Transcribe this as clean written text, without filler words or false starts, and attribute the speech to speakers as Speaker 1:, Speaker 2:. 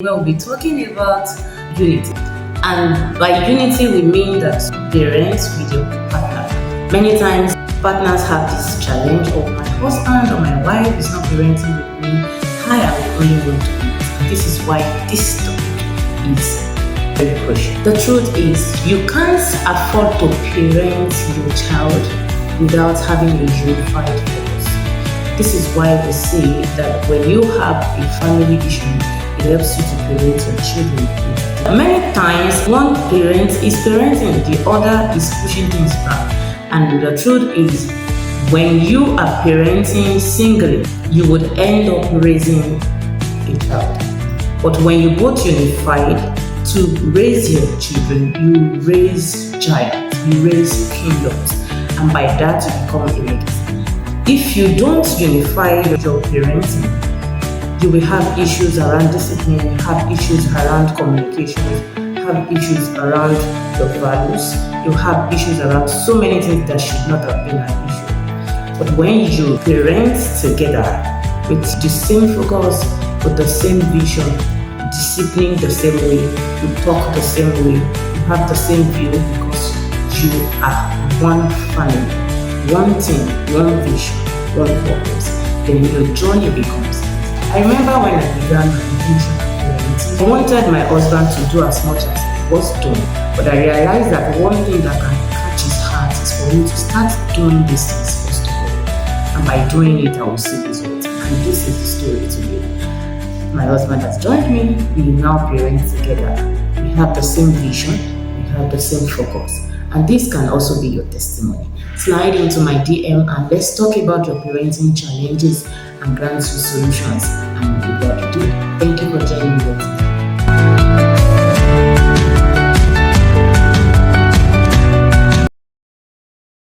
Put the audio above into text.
Speaker 1: We'll be talking about unity. And by unity, we mean that parents with your partner. Many times, partners have this challenge of my husband or my wife is not parenting with me. I am the only one to do it. And this is why this topic is very crucial. The truth is, you can't afford to parent your child without having a unified focus. This is why we say that when you have a family issue, it helps you to parent your children. Many times, one parent is parenting, the other is pushing things back. And the truth is, when you are parenting singly, you would end up raising a child. But when you both unified to raise your children, you raise giants, you raise kingdoms, and by that you become a legacy. If you don't unify your parenting, you will have issues around discipline, have issues around communication, have issues around your values, you have issues around so many things that should not have been an issue. But when you parent together with the same focus, with the same vision, discipline the same way, you talk the same way, you have the same view because you are one family, one team, one vision, one purpose, then your journey becomes. I remember when I began my intentional parenting, I wanted my husband to do as much as he was doing, but I realized that one thing that can catch his heart is for him to start doing these things first of all. And by doing it, I will see results. And this is the story today. My husband has joined me, we now parent together. We have the same vision, we have the same focus. And this can also be your testimony. Slide into my DM and let's talk about your parenting challenges and grant you solutions and be glad to do it. Thank you for joining me.